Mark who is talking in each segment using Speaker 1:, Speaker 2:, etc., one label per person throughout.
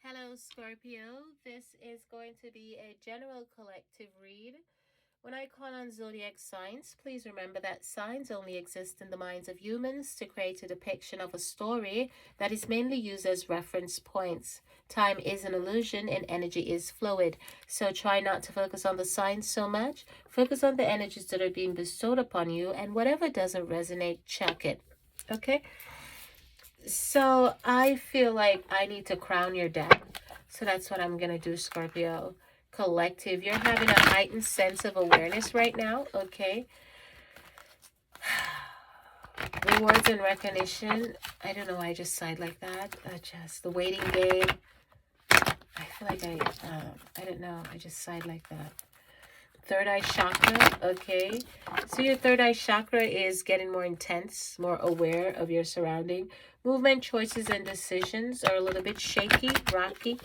Speaker 1: Hello, Scorpio. This is going to be a general collective read. When I call on zodiac signs, please remember that signs only exist in the minds of humans to create a depiction of a story that is mainly used as reference points. Time is an illusion and energy is fluid, so try not to focus on the signs so much. Focus on the energies that are being bestowed upon you, and whatever doesn't resonate, chuck it. Okay? So I feel like I need to crown your deck. So that's what I'm going to do, Scorpio. Collective, you're having a heightened sense of awareness right now, okay? Rewards and recognition. I don't know why I just sighed like that. Just the waiting game. I feel like I don't know. I just sighed like that. Third eye chakra, okay. So your third eye chakra is getting more intense, more aware of your surrounding. Movement, choices, and decisions are a little bit shaky, rocky.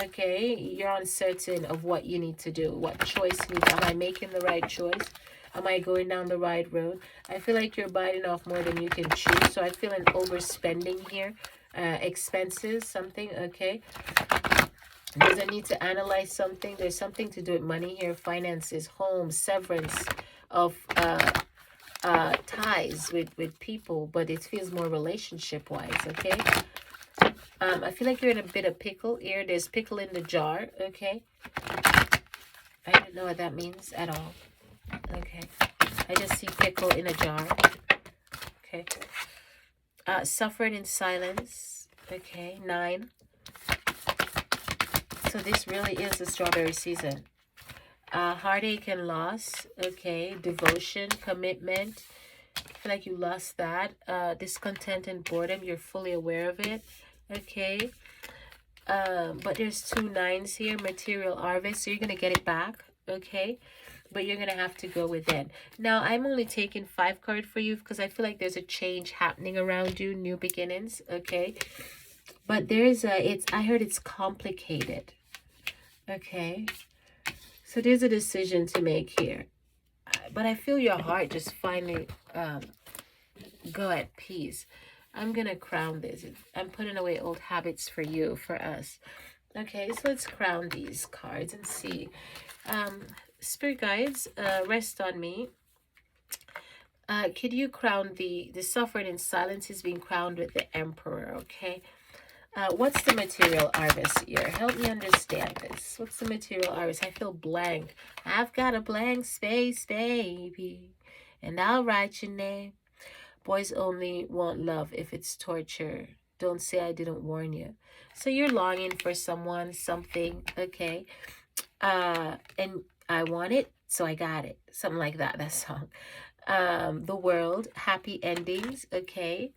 Speaker 1: Okay, you're uncertain of what you need to do, what choice you need. Am I making the right choice? Am I going down the right road? I feel like you're biting off more than you can chew. So I feel an overspending here. Expenses, something, okay. There's a need to analyze something. There's something to do with money here, finances, home, severance of ties with people, but it feels more relationship wise, okay? I feel like you're in a bit of pickle here. There's pickle in the jar, okay? I don't know what that means at all. Okay. I just see pickle in a jar. Okay. Suffering in silence. Okay. 9. So this really is the strawberry season. Heartache and loss. Okay. Devotion, commitment. I feel like you lost that. Discontent and boredom. You're fully aware of it. Okay. But there's 2 9s here. Material harvest. So you're going to get it back. Okay. But you're going to have to go within. Now, I'm only taking 5 cards for you because I feel like there's a change happening around you. New beginnings. Okay. But there's I heard it's complicated. Okay. So there's a decision to make here. But I feel your heart just finally go at peace. I'm going to crown this. I'm putting away old habits for you, for us. Okay, so let's crown these cards and see. Spirit guides, rest on me. Could you crown the suffering in silence is being crowned with the Emperor, okay? What's the material harvest here? Help me understand this. What's the material harvest? I feel blank. I've got a blank space, baby. And I'll write your name. Boys only want love if it's torture. Don't say I didn't warn you. So you're longing for someone, something, okay? And I want it, so I got it. Something like that song. The world, happy endings, okay?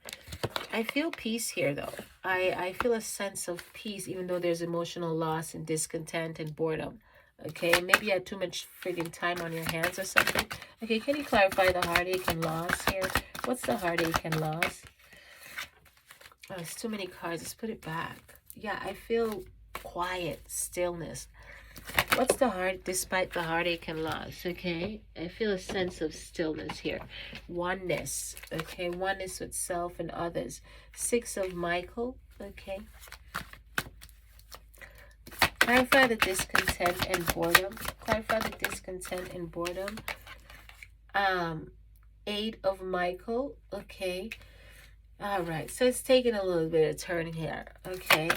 Speaker 1: I feel peace here, though. I feel a sense of peace, even though there's emotional loss and discontent and boredom. Okay, maybe you had too much friggin' time on your hands or something. Okay, can you clarify the heartache and loss here? What's the heartache and loss? Oh, it's too many cards. Let's put it back. Yeah, I feel quiet, stillness. What's the heart despite the heartache and loss? Okay, I feel a sense of stillness here. Oneness. Okay, oneness with self and others. 6 of Michael. Okay. Clarify the discontent and boredom. Clarify the discontent and boredom. 8 of Michael. Okay. All right. So it's taking a little bit of turn here. Okay.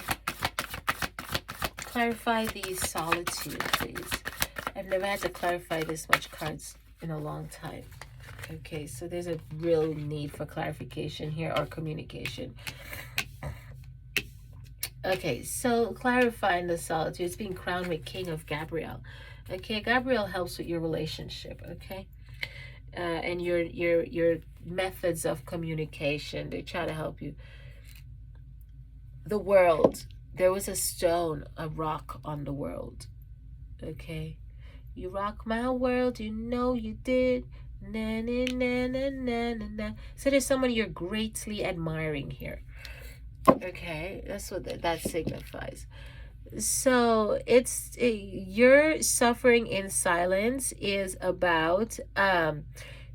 Speaker 1: Clarify the solitude, please. I've never had to clarify this much cards in a long time. Okay. So there's a real need for clarification here or communication. Okay, so clarifying the solitude, it's being crowned with King of Gabriel. Okay, Gabriel helps with your relationship, okay? And your methods of communication, they try to help you. The world, there was a stone, a rock on the world, okay? You rock my world, you know you did. Na, na, na, na, na, na, na. So there's someone you're greatly admiring here. Okay, that's what that signifies. So your suffering in silence is about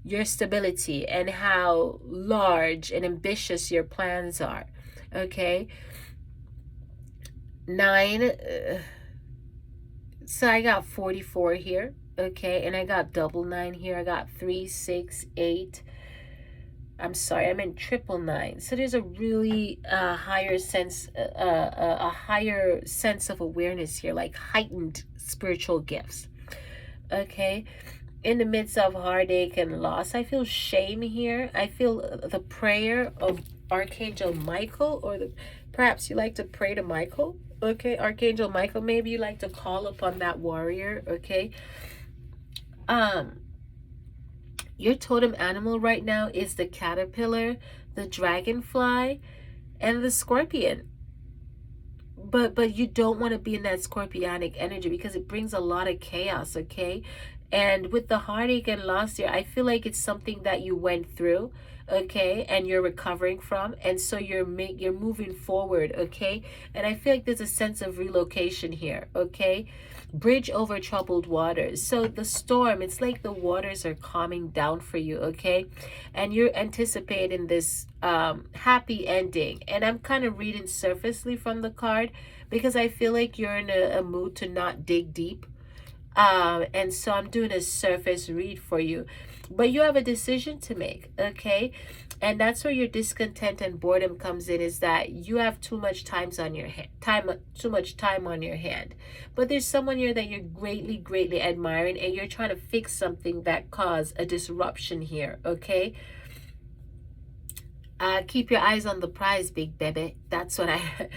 Speaker 1: your stability and how large and ambitious your plans are. Okay. 9. So I got 44 here. Okay, and I got double 9 here. I got 3, 6, 8. I'm sorry, I meant triple 9. So there's a really higher sense, a higher sense of awareness here, like heightened spiritual gifts. Okay, in the midst of heartache and loss, I feel shame here. I feel the prayer of Archangel Michael, or perhaps you like to pray to Michael. Okay, Archangel Michael, maybe you like to call upon that warrior. Okay, um your totem animal right now is the caterpillar, the dragonfly, and the scorpion. But you don't want to be in that scorpionic energy because it brings a lot of chaos. Okay, and with the heartache and loss here, I feel like it's something that you went through, okay, and you're recovering from, and so you're moving forward. Okay, and I feel like there's a sense of relocation here. Okay, bridge over troubled waters. So the storm, it's like the waters are calming down for you. Okay, and you're anticipating this happy ending. And I'm kind of reading surfacely from the card because I feel like you're in a mood to not dig deep. And so I'm doing a surface read for you, but you have a decision to make. Okay, and that's where your discontent and boredom comes in, is that you have too much times on your hand too much time on your hand. But there's someone here that you're greatly admiring, and you're trying to fix something that caused a disruption here. Okay, keep your eyes on the prize, big baby. That's what I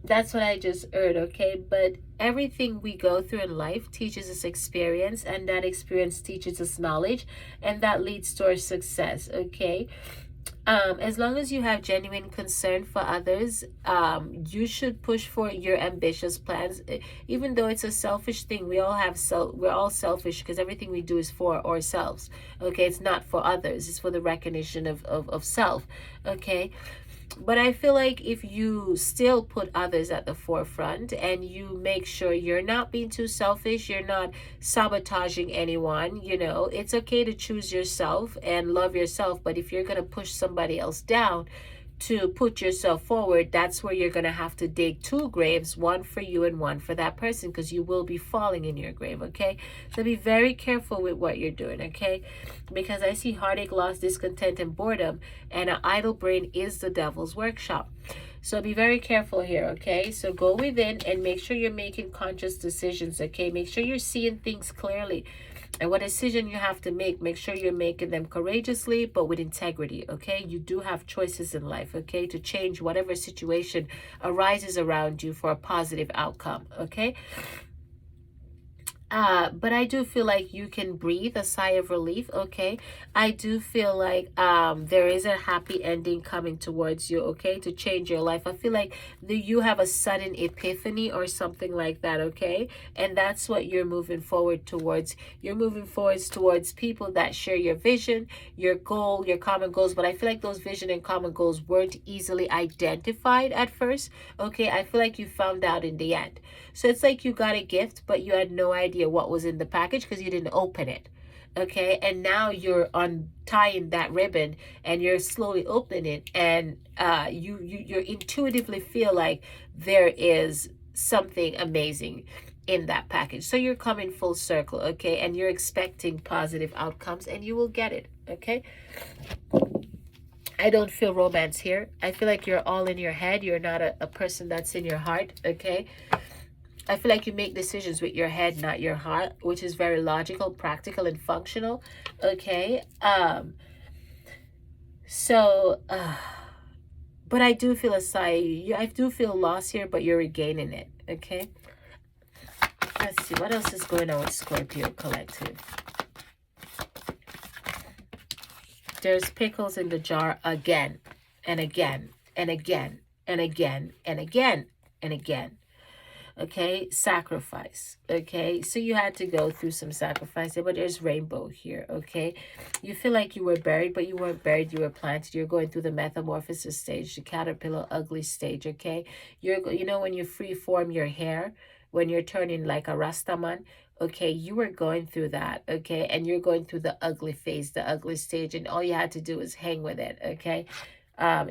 Speaker 1: that's what I just heard. Okay, but everything we go through in life teaches us experience, and that experience teaches us knowledge, and that leads to our success. Okay, as long as you have genuine concern for others, you should push for your ambitious plans. Even though it's a selfish thing, we're all selfish because everything we do is for ourselves. Okay, it's not for others, it's for the recognition of self. Okay, but I feel like if you still put others at the forefront, and you make sure you're not being too selfish, you're not sabotaging anyone, it's okay to choose yourself and love yourself. But if you're going to push somebody else down to put yourself forward, that's where you're going to have to dig two graves, one for you and one for that person, because you will be falling in your grave. Okay, so be very careful with what you're doing. Okay, because I see heartache, loss, discontent, and boredom, and an idle brain is the devil's workshop. So be very careful here. Okay, so go within and make sure you're making conscious decisions. Okay, make sure you're seeing things clearly. And what decision you have to make sure you're making them courageously, but with integrity. Okay, you do have choices in life. Okay, to change whatever situation arises around you for a positive outcome. Okay, but I do feel like you can breathe a sigh of relief. Okay, I do feel like there is a happy ending coming towards you. Okay, to change your life. I feel like you have a sudden epiphany or something like that. Okay, and that's what you're moving forward towards. You're moving forwards towards people that share your vision, your goal, your common goals. But I feel like those vision and common goals weren't easily identified at first. Okay, I feel like you found out in the end. So it's like you got a gift, but you had no idea what was in the package because you didn't open it. Okay, and now you're untying that ribbon and you're slowly opening it, and you intuitively feel like there is something amazing in that package. So you're coming full circle. Okay, and you're expecting positive outcomes, and you will get it. Okay, I don't feel romance here. I feel like you're all in your head. You're not a person that's in your heart. Okay, I feel like you make decisions with your head, not your heart, which is very logical, practical, and functional. Okay. So, but I do feel a sigh. I do feel loss here, but you're regaining it. Okay. Let's see. What else is going on with Scorpio Collective? There's pickles in the jar again and again and again and again and again and again. Okay, sacrifice. Okay, so you had to go through some sacrifice there, but there's rainbow here. Okay, you feel like you were buried, but you weren't buried, you were planted. You're going through the metamorphosis stage, the caterpillar ugly stage. Okay, when you free form your hair, when you're turning like a rastaman. Okay, you were going through that. Okay, and you're going through the ugly phase, the ugly stage, and all you had to do is hang with it. Okay,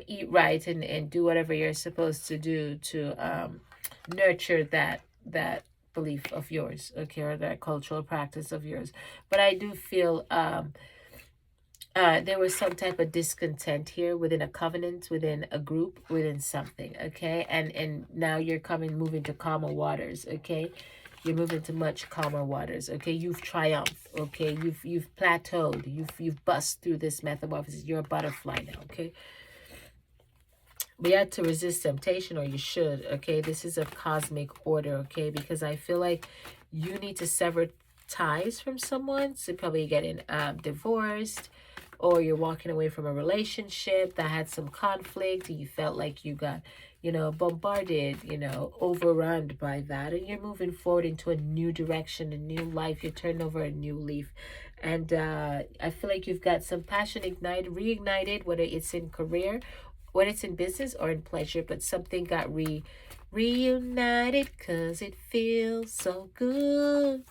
Speaker 1: eat right and do whatever you're supposed to do to nurture that belief of yours, okay, or that cultural practice of yours. But I do feel there was some type of discontent here within a covenant, within a group, within something, okay? And now you're moving to calmer waters, okay? You're moving to much calmer waters, okay? You've triumphed, okay? You've plateaued. You've bust through this metamorphosis. You're a butterfly now, okay? But you have to resist temptation, or you should, okay? This is a cosmic order, okay? Because I feel like you need to sever ties from someone. So probably getting divorced, or you're walking away from a relationship that had some conflict. You felt like you got, bombarded, overrun by that. And you're moving forward into a new direction, a new life. You're turning over a new leaf. And I feel like you've got some passion reignited, whether it's in career, whether it's in business or in pleasure, but something got reunited because it feels so good.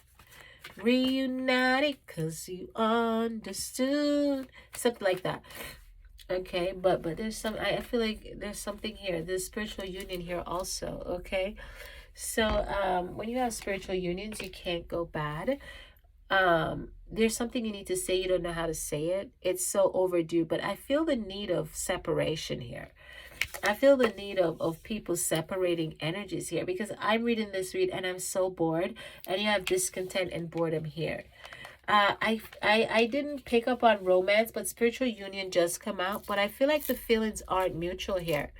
Speaker 1: Reunited because you understood. Something like that. Okay, but there's I feel like there's something here. There's spiritual union here also, okay? So when you have spiritual unions, you can't go bad. There's something you need to say, you don't know how to say it. It's so overdue, but I feel the need of separation here. I feel the need of people separating energies here, because I'm reading this read and I'm so bored, and you have discontent and boredom here. I didn't pick up on romance, but spiritual union just come out, but I feel like the feelings aren't mutual here.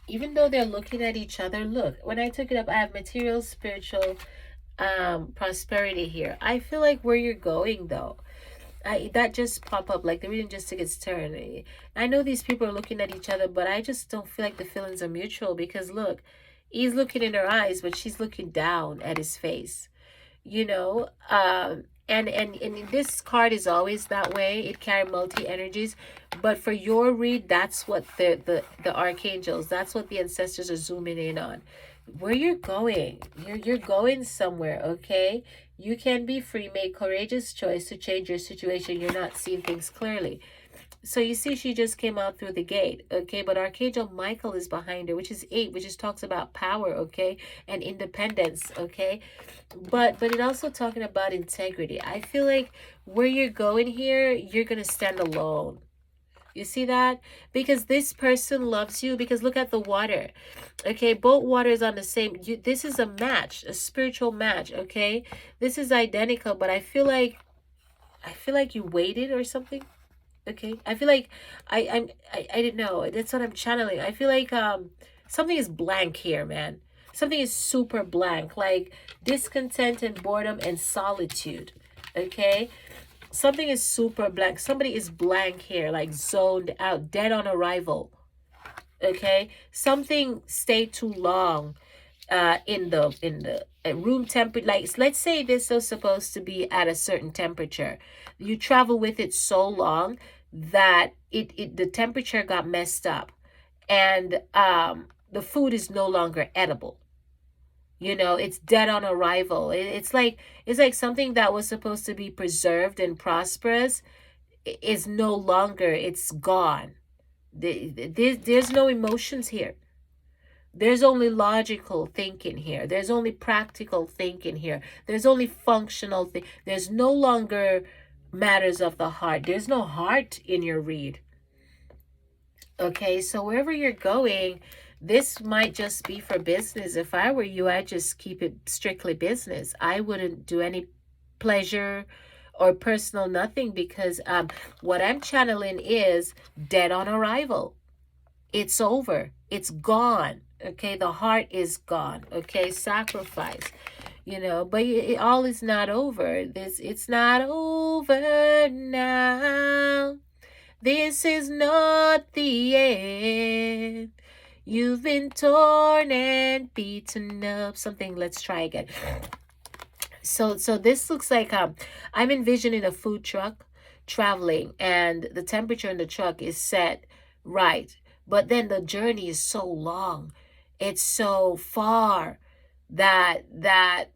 Speaker 1: Even though they're looking at each other, look, when I took it up, I have material, spiritual, prosperity here. I feel like where you're going though, that just pop up, like the reading just took its turn. I know these people are looking at each other, but I just don't feel like the feelings are mutual, because look, he's looking in her eyes, but she's looking down at his face, you know. And this card is always that way. It carries multi energies, but for your read, that's what the archangels, that's what the ancestors are zooming in on. Where you're going, you're going somewhere, okay? You can be free, make courageous choice to change your situation. You're not seeing things clearly. So you see, she just came out through the gate, okay? But Archangel Michael is behind her, which is 8, which just talks about power, okay, and independence, okay. But it also talking about integrity. I feel like where you're going here, you're gonna stand alone. You see that? Because this person loves you. Because look at the water. Okay, both waters on the same. This is a match, a spiritual match. Okay, this is identical. But I feel like you waited or something. Okay, I feel like I didn't know. That's what I'm channeling. I feel like something is blank here, man. Something is super blank, like discontent and boredom and solitude. Okay, something is super blank. Somebody is blank here, like zoned out, dead on arrival. Okay, something stayed too long in the room temperature. Like, let's say this was supposed to be at a certain temperature. You travel with it so long that the temperature got messed up, and the food is no longer edible. It's dead on arrival. It's like something that was supposed to be preserved and prosperous is no longer. It's gone. There's no emotions here. There's only logical thinking here. There's only practical thinking here. There's only functional thing. There's no longer matters of the heart. There's no heart in your read. Okay, so wherever you're going, this might just be for business. If I were you, I'd just keep it strictly business. I wouldn't do any pleasure or personal nothing, because what I'm channeling is dead on arrival. It's over. It's gone. Okay, the heart is gone. Okay, sacrifice. But all is not over. It's not over now. This is not the end. You've been torn and beaten up. Something. Let's try again. So this looks like I'm envisioning a food truck traveling, and the temperature in the truck is set right, but then the journey is so long, it's so far that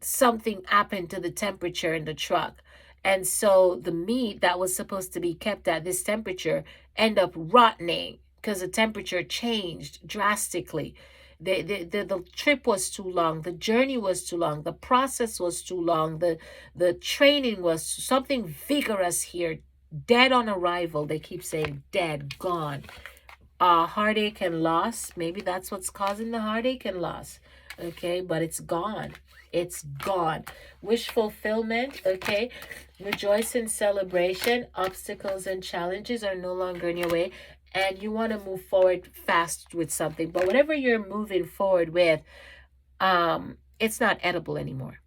Speaker 1: something happened to the temperature in the truck, and so the meat that was supposed to be kept at this temperature end up rotting because the temperature changed drastically. The trip was too long, the journey was too long, the process was too long, the training was something vigorous here. Dead on arrival. They keep saying dead, gone. Heartache and loss. Maybe that's what's causing the heartache and loss. Okay, but it's gone. It's gone. Wish fulfillment. Okay, rejoice in celebration. Obstacles and challenges are no longer in your way, and you want to move forward fast with something. But whatever you're moving forward with, it's not edible anymore.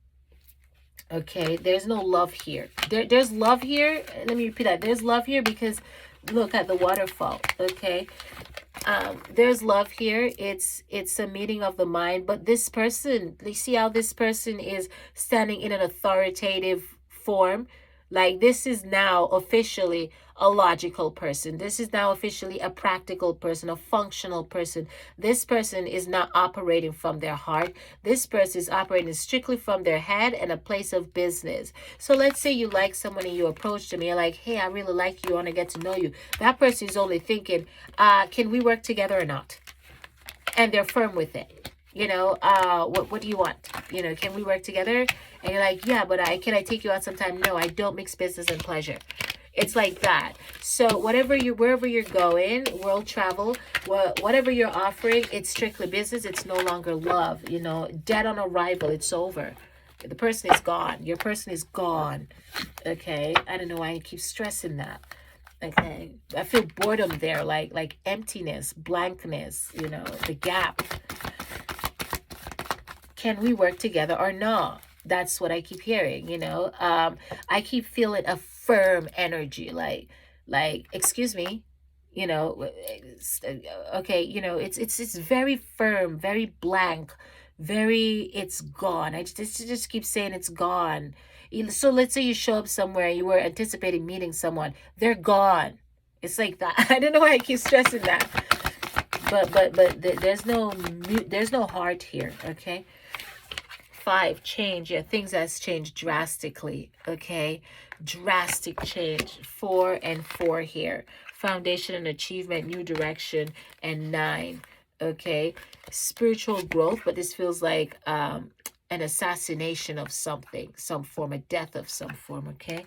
Speaker 1: Okay, there's no love here. There's love here. Let me repeat that. There's love here because look at the waterfall. Okay, there's love here. It's a meeting of the mind, but this person, you see how this person is standing in an authoritative form. Like, this is now officially a logical person. This is now officially a practical person, a functional person. This person is not operating from their heart. This person is operating strictly from their head and a place of business. So let's say you like someone and you approach them and you're like, hey, I really like you, I want to get to know you. That person is only thinking, can we work together or not? And they're firm with it. You know, what do you want? You know, can we work together? And you're like, yeah, but can I take you out sometime? No, I don't mix business and pleasure. It's like that. So wherever you're going, world travel, whatever you're offering, it's strictly business. It's no longer love. You know, dead on arrival. It's over. The person is gone. Your person is gone. Okay. I don't know why I keep stressing that. Okay. I feel boredom there, like emptiness, blankness. You know, the gap. Can we work together or not? That's what I keep hearing, you know. I keep feeling a firm energy, like, excuse me, you know, okay, you know, it's very firm, very blank, it's gone. I just keep saying it's gone. So let's say you show up somewhere, you were anticipating meeting someone, they're gone. It's like that. I don't know why I keep stressing that, but there's no heart here. Okay. 5, change. Yeah, things has changed drastically. Okay, drastic change. 4 and 4 here. Foundation and achievement, new direction, and 9. Okay, spiritual growth, but this feels like an assassination of something, some form, a death of some form. Okay.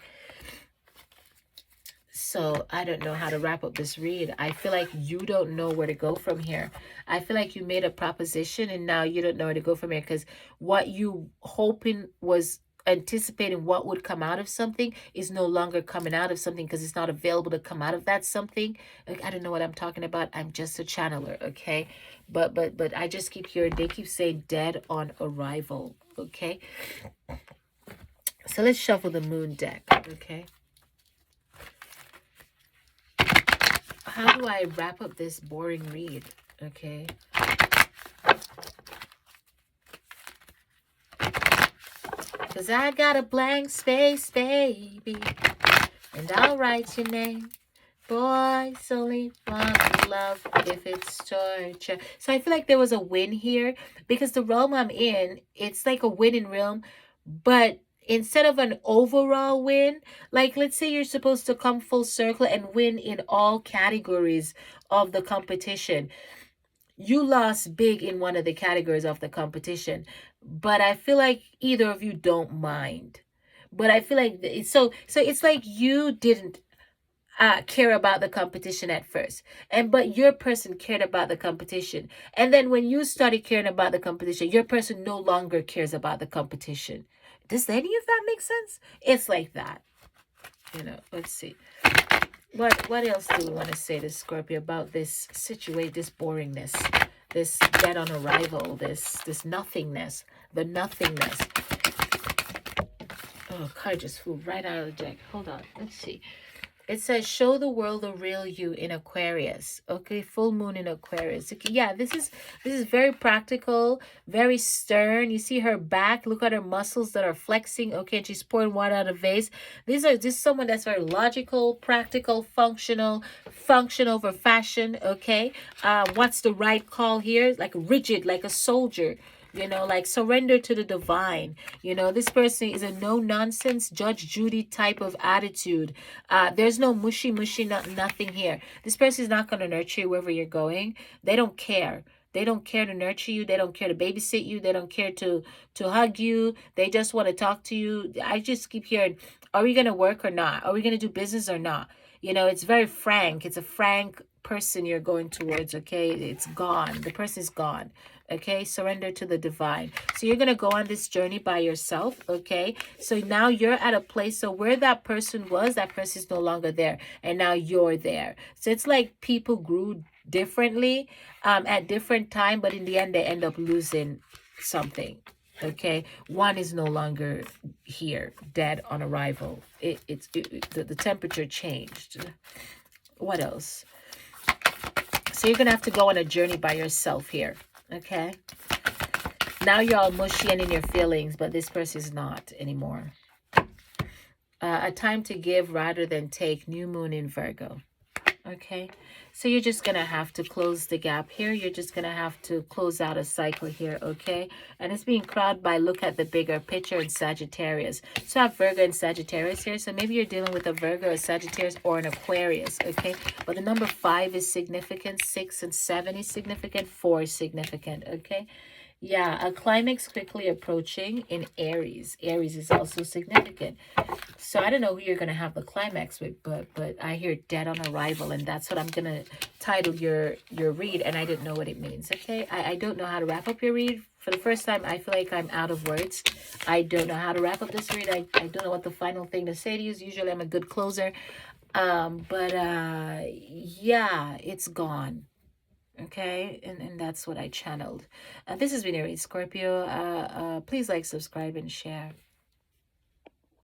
Speaker 1: So I don't know how to wrap up this read. I feel like you don't know where to go from here. I feel like you made a proposition and now you don't know where to go from here, because what you hoping was anticipating what would come out of something is no longer coming out of something because it's not available to come out of that something. Like, I don't know what I'm talking about. I'm just a channeler, okay? But I just keep hearing, they keep saying dead on arrival, okay? So let's shuffle the moon deck, okay? How do I wrap up this boring read? Okay. Because I got a blank space, baby. And I'll write your name. Boys only want love if it's torture. So I feel like there was a win here. Because the realm I'm in, it's like a winning realm. But instead of an overall win, like let's say you're supposed to come full circle and win in all categories of the competition. You lost big in one of the categories of the competition, but I feel like either of you don't mind. But I feel like so it's like you didn't care about the competition at first, but your person cared about the competition, and then when you started caring about the competition, your person no longer cares about the competition. Does any of that make sense? It's like that, you know. Let's see, what else do we want to say to Scorpio about this situation, this boringness, this dead on arrival, this nothingness, the nothingness. Oh, card just flew right out of the deck. Hold on, let's see. It says, show the world the real you in Aquarius. Okay, full moon in Aquarius. Okay, yeah, this is very practical, very stern. You see her back. Look at her muscles that are flexing. Okay, and she's pouring water out of a vase. This is someone that's very logical, practical, functional, function over fashion. Okay, what's the right call here? Like rigid, like a soldier. You know, like surrender to the divine. You know, this person is a no-nonsense Judge Judy type of attitude. There's no mushy, nothing here. This person is not going to nurture you wherever you're going. They don't care. They don't care to nurture you. They don't care to babysit you. They don't care to hug you. They just want to talk to you. I just keep hearing, are we going to work or not? Are we going to do business or not? You know, it's very frank. It's a frank person you're going towards, okay? It's gone. The person is gone. Okay, surrender to the divine. So you're going to go on this journey by yourself, okay? So now you're at a place, so where that person was, that person is no longer there, and now you're there. So it's like people grew differently at different time, but in the end, they end up losing something, okay? One is no longer here, dead on arrival. The temperature changed. What else? So you're going to have to go on a journey by yourself here. Okay. Now you're all mushy and in your feelings, but this person is not anymore. A time to give rather than take. New moon in Virgo. Okay. So you're just going to have to close the gap here. You're just going to have to close out a cycle here. Okay. And it's being crowded by look at the bigger picture in Sagittarius. So I have Virgo and Sagittarius here. So maybe you're dealing with a Virgo, a Sagittarius, or an Aquarius. Okay. But the number 5 is significant. 6 and 7 is significant. 4 is significant. Okay. Yeah, a climax quickly approaching in Aries. Aries is also significant. So I don't know who you're going to have the climax with, but I hear dead on arrival, and that's what I'm going to title your read, and I didn't know what it means, okay? I don't know how to wrap up your read. For the first time, I feel like I'm out of words. I don't know how to wrap up this read. I don't know what the final thing to say to you is. Usually I'm a good closer. Yeah, it's gone. Okay, and that's what I channeled. This has been Aries Scorpio. Please like, subscribe, and share.